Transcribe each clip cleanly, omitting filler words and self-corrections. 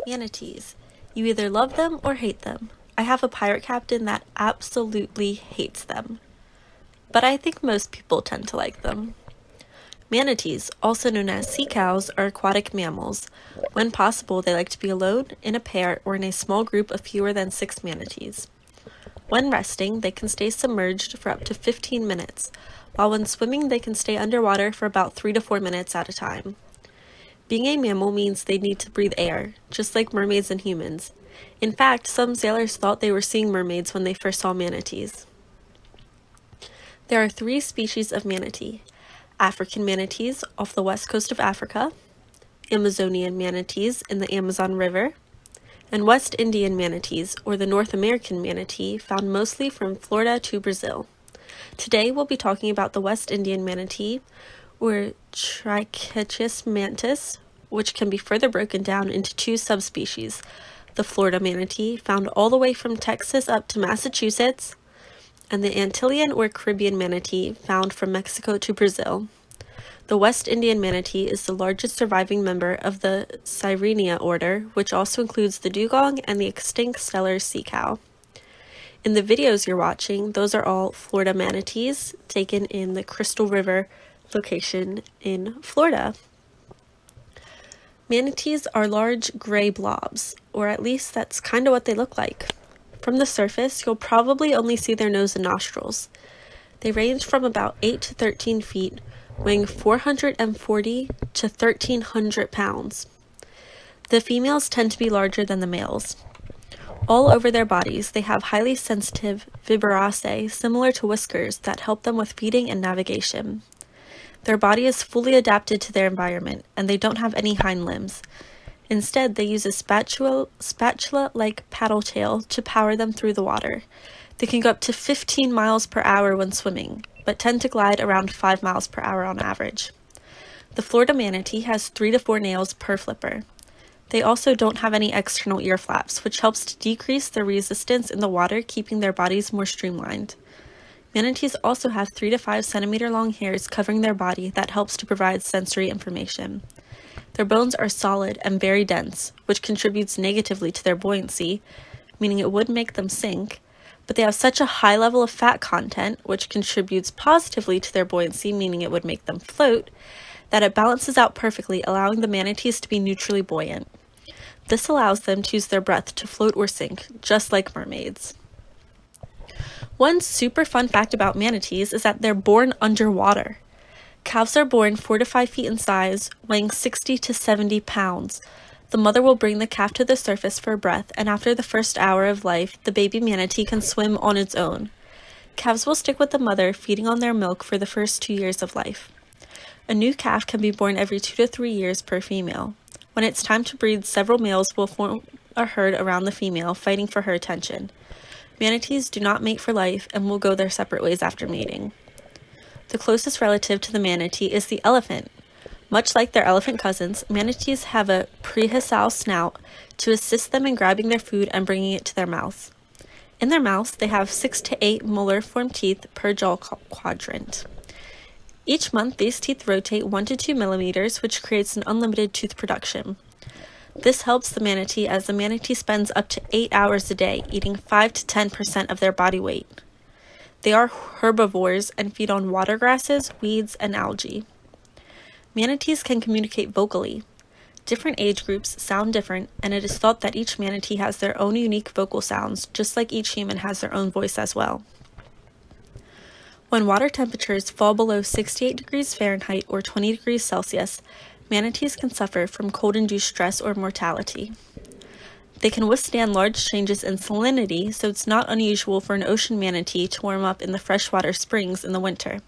Manatees. You either love them or hate them. I have a pirate captain that absolutely hates them. But I think most people tend to like them. Manatees, also known as sea cows, are aquatic mammals. When possible, they like to be alone, in a pair, or in a small group of fewer than 6 manatees. When resting, they can stay submerged for up to 15 minutes, while when swimming, they can stay underwater for about 3 to 4 minutes at a time. Being a mammal means they need to breathe air, just like mermaids and humans. In fact, some sailors thought they were seeing mermaids when they first saw manatees. There are 3 species of manatee: African manatees off the west coast of Africa, Amazonian manatees in the Amazon River, and West Indian manatees, or the North American manatee, found mostly from Florida to Brazil. Today we'll be talking about the West Indian manatee, or Trichechis mantis, which can be further broken down into 2 subspecies: the Florida manatee, found all the way from Texas up to Massachusetts, and the Antillean or Caribbean manatee, found from Mexico to Brazil. The West Indian manatee is the largest surviving member of the Sirenia order, which also includes the dugong and the extinct Steller sea cow. In the videos you're watching, those are all Florida manatees taken in the Crystal River location in Florida. Manatees are large gray blobs, or at least that's kind of what they look like. From the surface, you'll probably only see their nose and nostrils. They range from about 8 to 13 feet, weighing 440 to 1,300 pounds. The females tend to be larger than the males. All over their bodies, they have highly sensitive vibrissae similar to whiskers that help them with feeding and navigation. Their body is fully adapted to their environment, and they don't have any hind limbs. Instead, they use a spatula-like paddle tail to power them through the water. They can go up to 15 miles per hour when swimming, but tend to glide around 5 miles per hour on average. The Florida manatee has 3 to 4 nails per flipper. They also don't have any external ear flaps, which helps to decrease their resistance in the water, keeping their bodies more streamlined. Manatees also have 3 to 5 centimeter long hairs covering their body that helps to provide sensory information. Their bones are solid and very dense, which contributes negatively to their buoyancy, meaning it would make them sink, but they have such a high level of fat content, which contributes positively to their buoyancy, meaning it would make them float, that it balances out perfectly, allowing the manatees to be neutrally buoyant. This allows them to use their breath to float or sink, just like mermaids. One super fun fact about manatees is that they're born underwater. Calves are born 4 to 5 feet in size, weighing 60 to 70 pounds. The mother will bring the calf to the surface for a breath, and after the first hour of life, the baby manatee can swim on its own. Calves will stick with the mother, feeding on their milk for the first 2 years of life. A new calf can be born every 2 to 3 years per female. When it's time to breed, several males will form a herd around the female, fighting for her attention. Manatees do not mate for life and will go their separate ways after mating. The closest relative to the manatee is the elephant. Much like their elephant cousins, manatees have a prehensile snout to assist them in grabbing their food and bringing it to their mouths. In their mouths, they have 6 to 8 molar-formed teeth per jaw quadrant. Each month, these teeth rotate 1 to 2 millimeters, which creates an unlimited tooth production. This helps the manatee as the manatee spends up to 8 hours a day, eating 5 to 10% of their body weight. They are herbivores and feed on water grasses, weeds, and algae. Manatees can communicate vocally. Different age groups sound different, and it is thought that each manatee has their own unique vocal sounds, just like each human has their own voice as well. When water temperatures fall below 68 degrees Fahrenheit or 20 degrees Celsius, manatees can suffer from cold-induced stress or mortality. They can withstand large changes in salinity, so it's not unusual for an ocean manatee to warm up in the freshwater springs in the winter.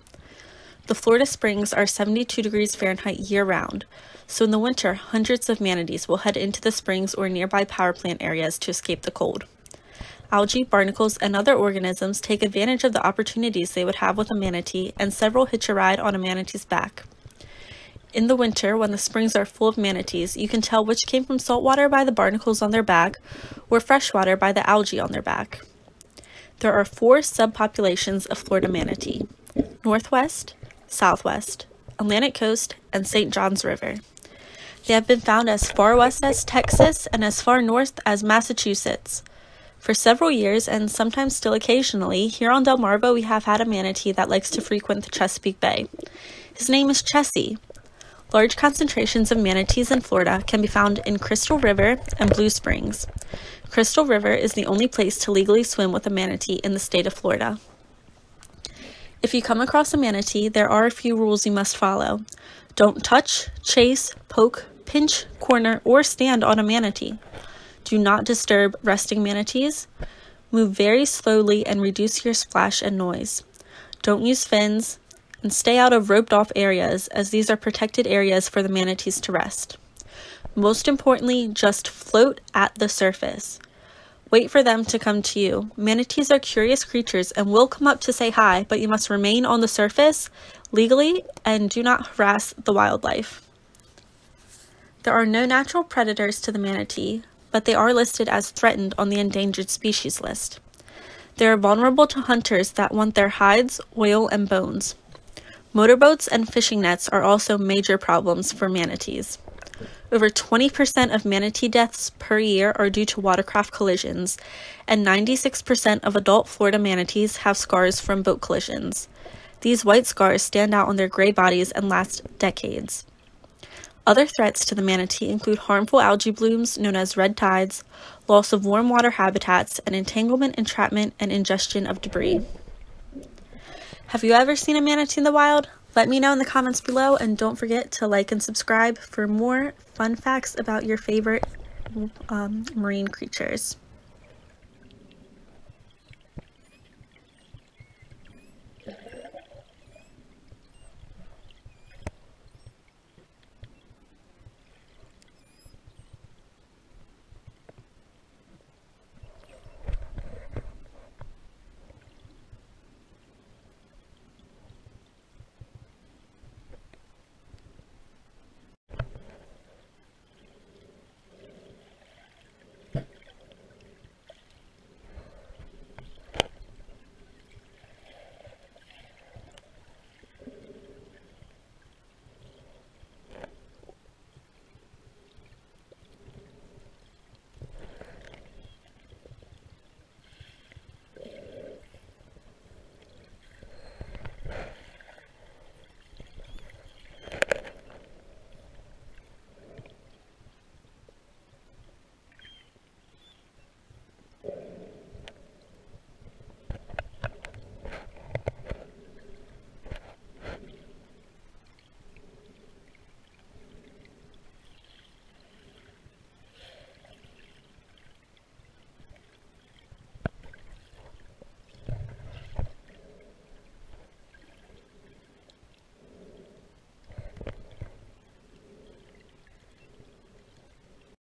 The Florida springs are 72 degrees Fahrenheit year-round, so in the winter, hundreds of manatees will head into the springs or nearby power plant areas to escape the cold. Algae, barnacles, and other organisms take advantage of the opportunities they would have with a manatee, and several hitch a ride on a manatee's back. In the winter, when the springs are full of manatees, you can tell which came from saltwater by the barnacles on their back, or freshwater by the algae on their back. There are 4 subpopulations of Florida manatee: Northwest, Southwest, Atlantic Coast, and St. Johns River. They have been found as far west as Texas and as far north as Massachusetts. For several years, and sometimes still occasionally, here on Delmarva we have had a manatee that likes to frequent the Chesapeake Bay. His name is Chessie. Large concentrations of manatees in Florida can be found in Crystal River and Blue Springs. Crystal River is the only place to legally swim with a manatee in the state of Florida. If you come across a manatee, there are a few rules you must follow. Don't touch, chase, poke, pinch, corner, or stand on a manatee. Do not disturb resting manatees. Move very slowly and reduce your splash and noise. Don't use fins, and stay out of roped-off areas, as these are protected areas for the manatees to rest. Most importantly, just float at the surface. Wait for them to come to you. Manatees are curious creatures and will come up to say hi, but you must remain on the surface legally and do not harass the wildlife. There are no natural predators to the manatee, but they are listed as threatened on the endangered species list. They are vulnerable to hunters that want their hides, oil, and bones. Motorboats and fishing nets are also major problems for manatees. Over 20% of manatee deaths per year are due to watercraft collisions, and 96% of adult Florida manatees have scars from boat collisions. These white scars stand out on their gray bodies and last decades. Other threats to the manatee include harmful algae blooms known as red tides, loss of warm water habitats, and entanglement, entrapment, and ingestion of debris. Have you ever seen a manatee in the wild? Let me know in the comments below, and don't forget to like and subscribe for more fun facts about your favorite marine creatures.